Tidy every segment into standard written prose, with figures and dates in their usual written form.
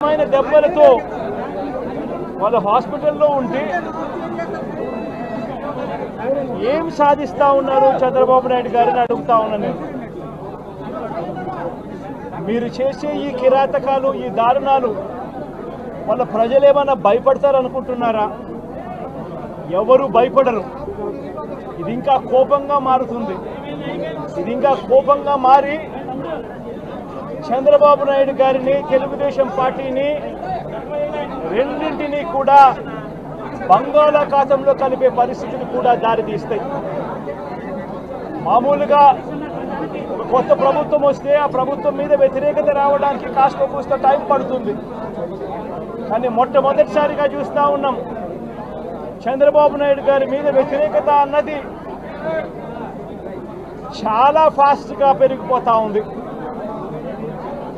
దెబ్బలతో వాళ్ళ హాస్పిటల్లో ఉంటే ఏం సాధిస్తా ఉన్నారు చంద్రబాబు నాయుడు గారిని అడుగుతా ఉన్నాను. మీరు చేసే ఈ కిరాతకాలు, ఈ దారుణాలు వాళ్ళ ప్రజలు ఏమన్నా భయపడతారనుకుంటున్నారా? ఎవరు భయపడరు. ఇది ఇంకా కోపంగా మారుతుంది. ఇది ఇంకా కోపంగా మారి చంద్రబాబు నాయుడు గారిని, తెలుగుదేశం పార్టీని రెండింటినీ కూడా బంగాళాఖాతంలో కలిపే పరిస్థితులు కూడా దారితీస్తాయి. మామూలుగా ఒక కొత్త ప్రభుత్వం వస్తే ఆ ప్రభుత్వం మీద వ్యతిరేకత రావడానికి కాస్త కూస్త టైం పడుతుంది. కానీ మొట్టమొదటిసారిగా చూస్తూ ఉన్నాం చంద్రబాబు నాయుడు గారి మీద వ్యతిరేకత అన్నది చాలా ఫాస్ట్గా పెరిగిపోతూ ఉంది.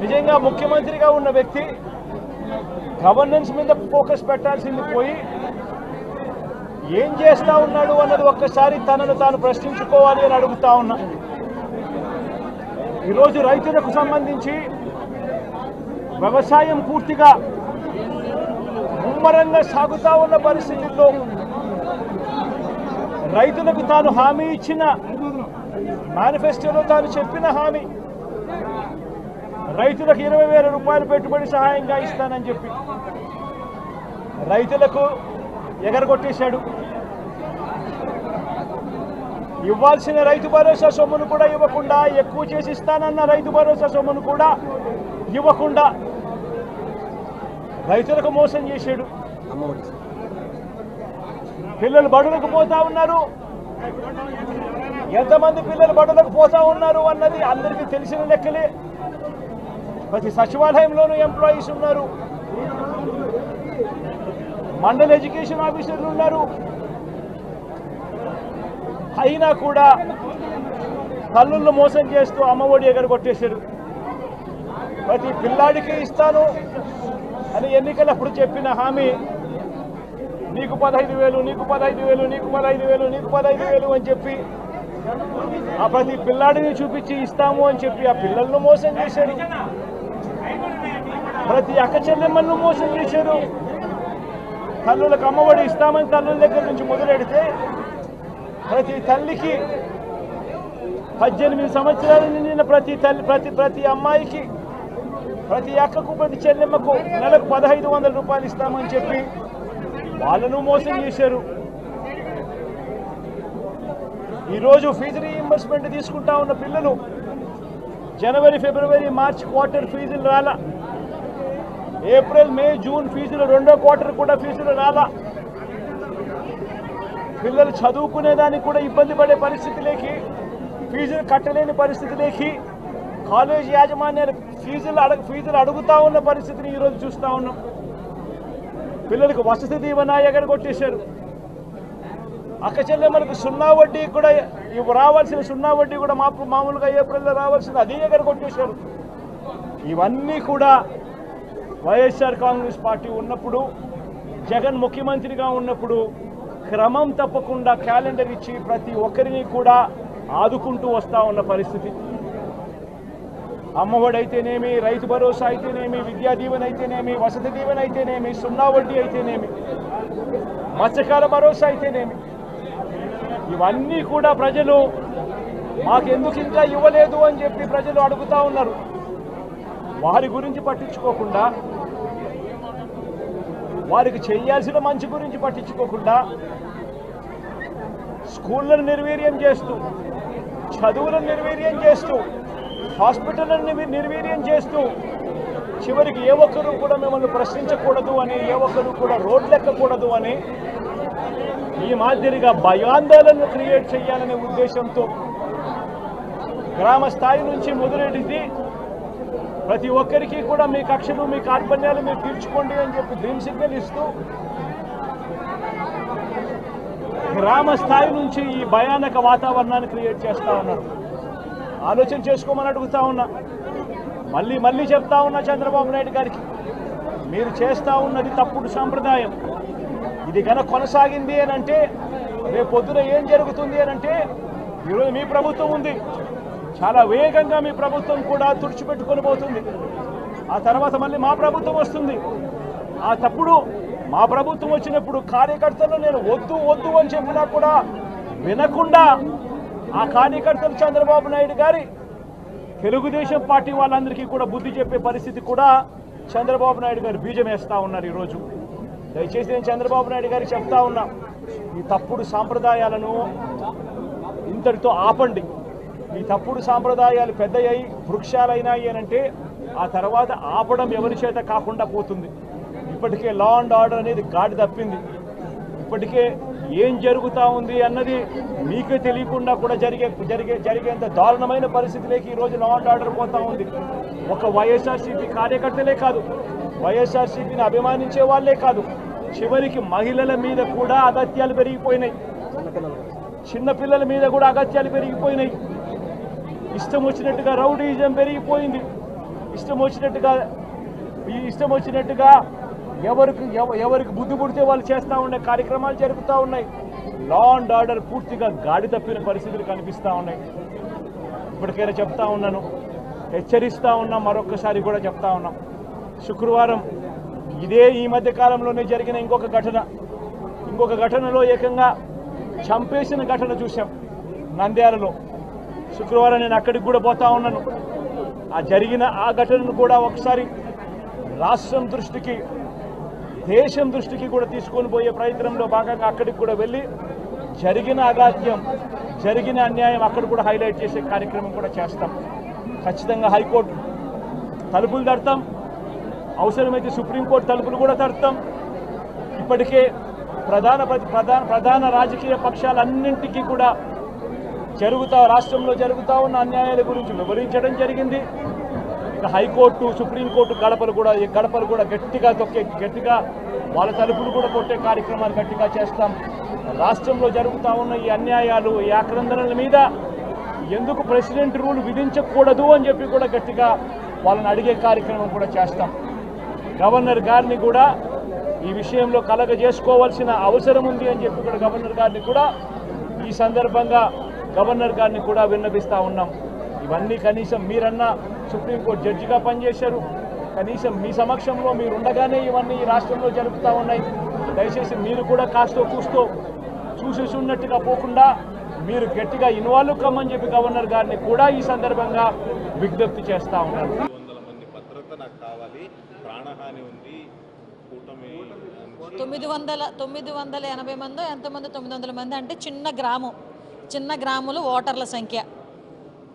నిజంగా ముఖ్యమంత్రిగా ఉన్న వ్యక్తి గవర్నెన్స్ మీద ఫోకస్ పెట్టాల్సింది పోయి ఏం చేస్తూ ఉన్నాడు అన్నది ఒక్కసారి తనను తాను ప్రశ్నించుకోవాలి అని అడుగుతా ఉన్నా. ఈరోజు రైతులకు సంబంధించి వ్యవసాయం పూర్తిగా ముమ్మరంగా సాగుతూ ఉన్న పరిస్థితుల్లో రైతులకు తాను హామీ ఇచ్చిన, మేనిఫెస్టోలో తాను చెప్పిన హామీ, రైతులకు 20,000 రూపాయలు పెట్టుబడి సహాయంగా ఇస్తానని చెప్పి రైతులకు ఎగరగొట్టేశాడు. ఇవ్వాల్సిన రైతు భరోసా సొమ్మును కూడా ఇవ్వకుండా, ఎక్కువ చేసి ఇస్తానన్న రైతు భరోసా సొమ్మును కూడా ఇవ్వకుండా రైతులకు మోసం చేశాడు. పిల్లలు బడులకు పోతా ఉన్నారు. ఎంతమంది పిల్లలు బడులకు పోతా ఉన్నారు అన్నది అందరికీ తెలిసిన లెక్కలే. ప్రతి సచివాలయంలోనూ ఎంప్లాయీస్ ఉన్నారు, మండల ఎడ్యుకేషన్ ఆఫీసర్లు ఉన్నారు. అయినా కూడా తల్లులను మోసం చేస్తూ అమ్మఒడి ఎగరగొట్టేశారు. ప్రతి పిల్లాడికి ఇస్తాను అని ఎన్నికలప్పుడు చెప్పిన హామీ నీకు 15,000, నీకు 15,000, నీకు 15,000, నీకు 15,000 అని చెప్పి ఆ ప్రతి పిల్లాడిని చూపించి ఇస్తాము అని చెప్పి ఆ పిల్లలను మోసం చేశారు. ప్రతి అక్క చెల్లెమ్మలను మోసం చేశారు. తల్లులకు అమ్మఒడి ఇస్తామని తల్లుల దగ్గర నుంచి మొదలెడితే ప్రతి తల్లికి 18 సంవత్సరాలు నిండిన ప్రతి అమ్మాయికి, ప్రతి అక్కకు, ప్రతి చెల్లెమ్మకు నెలకు 1,500 రూపాయలు ఇస్తామని చెప్పి వాళ్ళను మోసం చేశారు. ఈరోజు ఫీజు రీయింబర్స్మెంట్ తీసుకుంటా ఉన్న పిల్లలు జనవరి, ఫిబ్రవరి, మార్చ్ క్వార్టర్ ఫీజులు రాలా. ఏప్రిల్, మే, జూన్ ఫీజులు, రెండో క్వార్టర్ కూడా ఫీజులు రాలా. పిల్లలు చదువుకునేదానికి కూడా ఇబ్బంది పడే పరిస్థితిలోకి, ఫీజులు కట్టలేని పరిస్థితిలోకి కాలేజీ యాజమాన్యాలు ఫీజులు అడుగుతా ఉన్న పరిస్థితిని ఈరోజు చూస్తూ ఉన్నాం. పిల్లలకు వసతి దీవెన ఎగరగొట్టేశారు. అక్క చెల్లెమ్మలకు సున్నా వడ్డీ కూడా రావాల్సిన సున్నా వడ్డీ కూడా మామూలుగా ఏప్రిల్లో రావాల్సింది, అది ఎగరగొట్టేశారు. ఇవన్నీ కూడా వైఎస్ఆర్ కాంగ్రెస్ పార్టీ ఉన్నప్పుడు, జగన్ ముఖ్యమంత్రిగా ఉన్నప్పుడు క్రమం తప్పకుండా క్యాలెండర్ ఇచ్చి ప్రతి ఒక్కరిని కూడా ఆదుకుంటూ వస్తూ ఉన్న పరిస్థితి. అమ్మఒడి అయితేనేమి, రైతు భరోసా అయితేనేమి, విద్యా దీవెన అయితేనేమి, వసతి దీవెన అయితేనేమి, సున్నా వడ్డీ అయితేనేమి, మత్స్యకాల భరోసా అయితేనేమి, ఇవన్నీ కూడా ప్రజలు మాకెందుకు ఇంకా ఇవ్వలేదు అని చెప్పి ప్రజలు అడుగుతూ ఉన్నారు. వారి గురించి పట్టించుకోకుండా, వారికి చేయాల్సిన మంచి గురించి పట్టించుకోకుండా స్కూళ్ళను నిర్వీర్యం చేస్తూ, చదువులను నిర్వీర్యం చేస్తూ, హాస్పిటళ్లను నిర్వీర్యం చేస్తూ, చివరికి ఏ ఒక్కరూ కూడా మిమ్మల్ని ప్రశ్నించకూడదు అని, ఏ ఒక్కరూ కూడా రోడ్లు ఎక్కకూడదు అని ఈ మాదిరిగా భయాందోళనను క్రియేట్ చేయాలనే ఉద్దేశంతో గ్రామ స్థాయి నుంచి మొదలెడితే ప్రతి ఒక్కరికి కూడా మీ కక్షలు, మీ కార్పణ్యాలు మీరు తీర్చుకోండి అని చెప్పి గ్రీన్ సిగ్నల్ ఇస్తూ గ్రామ స్థాయి నుంచి ఈ భయానక వాతావరణాన్ని క్రియేట్ చేస్తూ ఉన్నారు. ఆలోచన చేసుకోమని అడుగుతా ఉన్నా. మళ్ళీ చెప్తా ఉన్నా చంద్రబాబు నాయుడు గారికి, మీరు చేస్తూ ఉన్నది తప్పుడు సాంప్రదాయం. ఇది కనుక కొనసాగింది అని అంటే రేపు పొద్దున ఏం జరుగుతుంది అని అంటే, ఈరోజు మీ ప్రభుత్వం ఉంది, చాలా వేగంగా మీ ప్రభుత్వం కూడా తుడిచిపెట్టుకొని పోతుంది. ఆ తర్వాత మళ్ళీ మా ప్రభుత్వం వస్తుంది. ఆ తప్పుడు మా ప్రభుత్వం వచ్చినప్పుడు కార్యకర్తలు నేను వద్దు వద్దు అని చెప్పినా కూడా వినకుండా ఆ కార్యకర్తలు చంద్రబాబు నాయుడు గారి తెలుగుదేశం పార్టీ వాళ్ళందరికీ కూడా బుద్ధి చెప్పే పరిస్థితి కూడా చంద్రబాబు నాయుడు గారు బీజం వేస్తూ ఉన్నారు ఈరోజు. దయచేసి నేను చంద్రబాబు నాయుడు గారికి చెప్తా ఉన్నా, ఈ తప్పుడు సాంప్రదాయాలను ఇంతటితో ఆపండి. ఈ తప్పుడు సాంప్రదాయాలు పెద్దయ్యాయి, వృక్షాలైనాయి అని అంటే ఆ తర్వాత ఆపడం ఎవరి చేత కాకుండా పోతుంది. ఇప్పటికే లా అండ్ ఆర్డర్ అనేది గాడి తప్పింది. ఇప్పటికే ఏం జరుగుతూ ఉంది అన్నది మీకే తెలియకుండా కూడా జరిగేంత దారుణమైన పరిస్థితిలోకి ఈరోజు లా అండ్ ఆర్డర్ పోతూ ఉంది. ఒక వైఎస్ఆర్సీపీ కార్యకర్తలే కాదు, వైఎస్ఆర్సీపీని అభిమానించే వాళ్ళే కాదు, చివరికి మహిళల మీద కూడా అగత్యాలు పెరిగిపోయినాయి, చిన్నపిల్లల మీద కూడా అగత్యాలు పెరిగిపోయినాయి. ఇష్టం వచ్చినట్టుగా రౌడీజం పెరిగిపోయింది. ఇష్టం వచ్చినట్టుగా ఎవరికి బుద్ధి పుడితే వాళ్ళు చేస్తూ ఉండే కార్యక్రమాలు జరుగుతూ ఉన్నాయి. లా అండ్ ఆర్డర్ పూర్తిగా గాడి తప్పిన పరిస్థితులు కనిపిస్తూ ఉన్నాయి. ఇప్పటికైనా చెప్తా ఉన్నాను, హెచ్చరిస్తూ ఉన్నాం, మరొకసారి కూడా చెప్తా ఉన్నాం. శుక్రవారం ఈ మధ్య కాలంలోనే జరిగిన ఇంకొక ఘటనలో ఏకంగా చంపేసిన ఘటన చూసాం నంద్యాలలో. శుక్రవారం నేను అక్కడికి కూడా పోతా ఉన్నాను. ఆ ఘటనను కూడా ఒకసారి రాష్ట్రం దృష్టికి, దేశం దృష్టికి కూడా తీసుకొని పోయే ప్రయత్నంలో భాగంగా అక్కడికి కూడా వెళ్ళి జరిగిన అగాత్యం, జరిగిన అన్యాయం అక్కడ కూడా హైలైట్ చేసే కార్యక్రమం కూడా చేస్తాం. ఖచ్చితంగా హైకోర్టు తలుపులు తడతాం, అవసరమైతే సుప్రీంకోర్టు తలుపులు కూడా తడతాం. ఇప్పటికే ప్రధాన రాజకీయ పక్షాలన్నింటికీ కూడా రాష్ట్రంలో జరుగుతూ ఉన్న అన్యాయాల గురించి వివరించడం జరిగింది. ఇక హైకోర్టు, సుప్రీంకోర్టు గడపలు కూడా గట్టిగా వాళ్ళ తలుపులు కూడా కొట్టే కార్యక్రమాలు గట్టిగా చేస్తాం. రాష్ట్రంలో జరుగుతూ ఉన్న ఈ అన్యాయాలు, ఈ ఆక్రందనల మీద ఎందుకు ప్రెసిడెంట్ రూల్ విధించకూడదు అని చెప్పి కూడా గట్టిగా వాళ్ళని అడిగే కార్యక్రమం కూడా చేస్తాం. గవర్నర్ గారిని కూడా ఈ విషయంలో కలగజేసుకోవాల్సిన అవసరం ఉంది అని చెప్పి కూడా గవర్నర్ గారిని కూడా ఈ సందర్భంగా విన్నపిస్తూ ఉన్నాం. ఇవన్నీ కనీసం మీరన్నా సుప్రీంకోర్టు జడ్జిగా పనిచేశారు, కనీసం మీ సమక్షంలో మీరు ఉండగానే ఇవన్నీ ఈ రాష్ట్రంలో జరుగుతూ ఉన్నాయి. దయచేసి మీరు కూడా కాస్తో కూస్తో చూసేసి ఉన్నట్టుగా పోకుండా మీరు గట్టిగా ఇన్వాల్వ్ కమ్మని చెప్పి గవర్నర్ గారిని కూడా ఈ సందర్భంగా విజ్ఞప్తి చేస్తూ ఉన్నారు. 900 మంది భద్రత నాకు కావాలి, ప్రాణహాని ఉంది, కూటమి 980 మందో ఎంతమంది, 900 మంది అంటే చిన్న గ్రాములు ఓటర్ల సంఖ్య.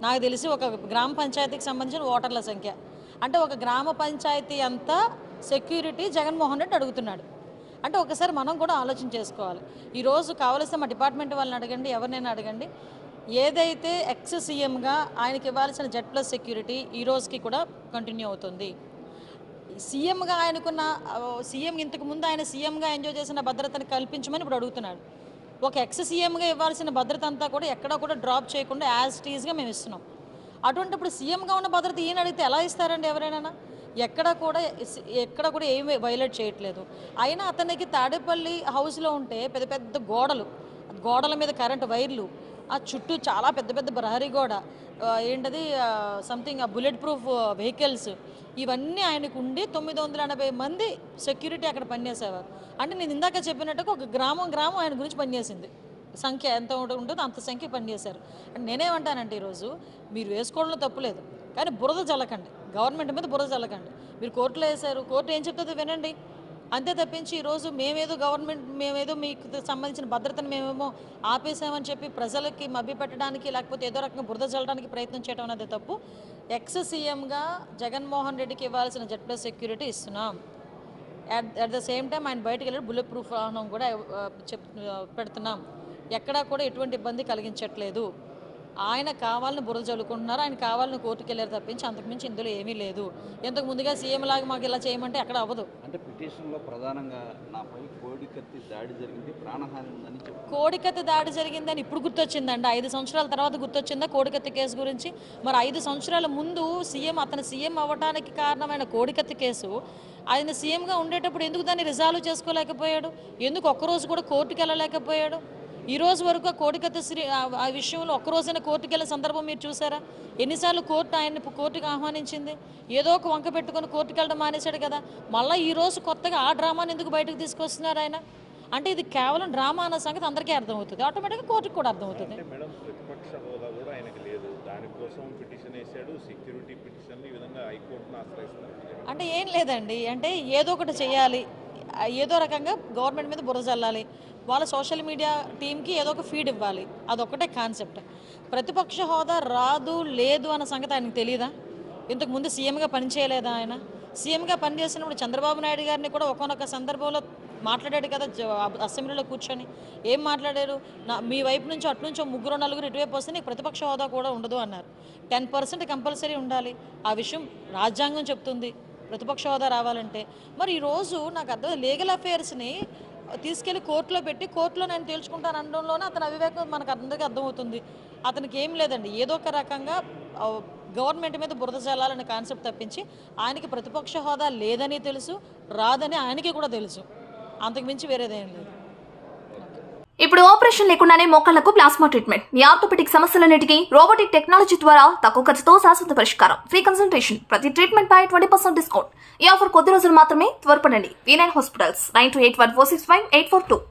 నాకు తెలిసి ఒక గ్రామ పంచాయతీకి సంబంధించిన ఓటర్ల సంఖ్య అంటే ఒక గ్రామ పంచాయతీ అంతా సెక్యూరిటీ జగన్మోహన్ రెడ్డి అడుగుతున్నాడు. అంటే ఒకసారి మనం కూడా ఆలోచన చేసుకోవాలి. ఈరోజు కావలసిన మా డిపార్ట్మెంట్ వాళ్ళని అడగండి, ఎవరినైనా అడగండి, ఏదైతే ఎక్స్ సీఎంగా ఆయనకి ఇవ్వాల్సిన Z+ సెక్యూరిటీ ఈ రోజుకి కూడా కంటిన్యూ అవుతుంది. సీఎంగా సీఎం ఇంతకుముందు ఆయన సీఎంగా ఎంజాయ్ చేసిన భద్రతను కల్పించమని ఇప్పుడు అడుగుతున్నాడు. ఒక ఎక్స్ సీఎంగా ఇవ్వాల్సిన భద్రత అంతా కూడా ఎక్కడా కూడా డ్రాప్ చేయకుండా యాజ్ టీజ్గా మేము ఇస్తున్నాం. అటువంటిప్పుడు సీఎంగా ఉన్న భద్రత ఈయన అడిగితే ఎలా ఇస్తారండి ఎవరైనా? ఎక్కడ కూడా ఏమి వైలేట్ చేయట్లేదు. అయినా అతనికి తాడేపల్లి హౌస్లో ఉంటే పెద్ద పెద్ద గోడల మీద కరెంటు వైర్లు, ఆ చుట్టూ చాలా పెద్ద ప్రహరీ గోడ, సంథింగ్ బుల్లెట్ ప్రూఫ్ వెహికల్స్, ఇవన్నీ ఆయనకు ఉండి 980 మంది సెక్యూరిటీ అక్కడ పనిచేసేవారు. అంటే నేను ఇందాక చెప్పినట్టుగా ఒక గ్రామం ఆయన గురించి పనిచేసింది. సంఖ్య ఎంత ఉంటుందో అంత సంఖ్య పనిచేశారు. అంటే నేనేమంటానంటే ఈరోజు మీరు వేసుకోవడంలో తప్పులేదు, కానీ బురద చల్లకండి, గవర్నమెంట్ మీద బురద చల్లకండి. మీరు కోర్టులో వేశారు, కోర్టు ఏం చెప్తుందో వినండి, అంతే తప్పించి ఈరోజు మేమేదో మీకు సంబంధించిన భద్రతను మేమేమో ఆపేసామని చెప్పి ప్రజలకి మభ్యపెట్టడానికి లేకపోతే ఏదో రకంగా బురద చల్లడానికి ప్రయత్నం చేయడం అనేది తప్పు. ఎక్స్ సీఎంగా జగన్మోహన్ రెడ్డికి ఇవ్వాల్సిన Z+ సెక్యూరిటీ ఇస్తున్నాం. అట్ ద సేమ్ టైం ఆయన బయటకు వెళ్ళి బుల్లెట్ ప్రూఫ్ వాహనం కూడా పెడుతున్నాం. ఎక్కడా కూడా ఎటువంటి ఇబ్బంది కలిగించట్లేదు. ఆయన కావాలని బురద చల్లుకుంటున్నారు, ఆయన కావాలని కోర్టుకు వెళ్ళారు తప్పించి అంతకుమించి ఇందులో ఏమీ లేదు. ఇంతకు ముందుగా సీఎం లాగా మాకు ఇలా చేయమంటే అక్కడ అవ్వదు. అంటే పిటిషన్లో ప్రధానంగా నాపై కోడికత్తి దాడి జరిగింది, ప్రాణహాని ఉందని చెప్పారు. కోడికత్తి దాడి జరిగిందని ఇప్పుడు గుర్తొచ్చిందండి? 5 సంవత్సరాల తర్వాత గుర్తొచ్చిందా కోడికత్తి కేసు గురించి? మరి 5 సంవత్సరాల ముందు అతను సీఎం అవ్వడానికి కారణమైన కోడికత్తి కేసు ఆయన సీఎంగా ఉండేటప్పుడు ఎందుకు దాన్ని రిజాల్వ్ చేసుకోలేకపోయాడు? ఎందుకు ఒక్కరోజు కూడా కోర్టుకు వెళ్ళలేకపోయాడు? ఈ రోజు వరకు కోటికత్తి శ్రీ ఆ విషయంలో ఒక్కరోజైనా కోర్టుకు వెళ్ళే సందర్భం మీరు చూసారా? ఎన్నిసార్లు కోర్టు ఆయన్ని కోర్టుకు ఆహ్వానించింది? ఏదో ఒక వంక పెట్టుకొని కోర్టుకు వెళ్ళడం మానేశాడు కదా. మళ్ళీ ఈ రోజు కొత్తగా ఆ డ్రామాని ఎందుకు బయటకు తీసుకొస్తున్నారు ఆయన? అంటే ఇది కేవలం డ్రామా అన్న సంగతి అందరికీ అర్థమవుతుంది, ఆటోమేటిక్గా కోర్టుకు కూడా అర్థమవుతుంది. మేడం ప్రతిపక్ష హోదా కూడా ఆయనకు లేదు, దానికోసం పిటిషన్ వేశాడు, సెక్యూరిటీ పిటిషన్ ఈ విధంగా హైకోర్టును ఆశ్రయిస్తారు. అంటే ఏం లేదండి, అంటే ఏదో ఒకటి చేయాలి, ఏదో రకంగా గవర్నమెంట్ మీద బురద చల్లాలి, వాళ్ళ సోషల్ మీడియా టీంకి ఏదో ఒక ఫీడ్ ఇవ్వాలి, అదొక్కటే కాన్సెప్ట్. ప్రతిపక్ష హోదా రాదు లేదు అన్న సంగతి ఆయనకు తెలియదా? ఇంతకుముందు సీఎంగా పనిచేయలేదా ఆయన? సీఎంగా పనిచేసినప్పుడు చంద్రబాబు నాయుడు గారిని కూడా ఒక్కొక్క సందర్భంలో మాట్లాడాడు కదా అసెంబ్లీలో కూర్చొని. ఏం మాట్లాడారు? మీ వైపు నుంచి అటు నుంచి 3-4 ఇటువైపు వస్తే నీకు ప్రతిపక్ష హోదా కూడా ఉండదు అన్నారు. 10% కంపల్సరీ ఉండాలి, ఆ విషయం రాజ్యాంగం చెప్తుంది ప్రతిపక్ష హోదా రావాలంటే. మరి ఈరోజు నాకు అర్థం లీగల్ అఫేర్స్ని తీసుకెళ్లి కోర్టులో పెట్టి కోర్టులో నేను తేల్చుకుంటాను అనడంలోనే అతని అవివేకం మనకు అందరికీ అర్థమవుతుంది. అతనికి ఏం లేదండి, ఏదో ఒక రకంగా గవర్నమెంట్ మీద బురద చల్లాలనే కాన్సెప్ట్ తప్పించి ఆయనకి ప్రతిపక్ష హోదా లేదని తెలుసు, రాదని ఆయనకి కూడా తెలుసు, అంతకుమించి వేరేదేం లేదు. ఇప్పుడు ఆపరేషన్ లేకుండానే మోకాళ్లకు ప్లాస్మా ట్రీట్మెంట్, మీ ఆర్థోపెడిక్ సమస్యలన్నిటికీ రోబోటిక్ టెక్నాలజీ ద్వారా తక్కువ ఖర్చుతో శాశ్వత పరిష్కారం, ఫ్రీ కన్సల్టేషన్, ప్రతి ట్రీట్మెంట్ పై 20% డిస్కౌంట్. ఈ ఆఫర్ కొద్ది రోజులు మాత్రమే, త్వరపడండి. V9 hospitals 9281465842.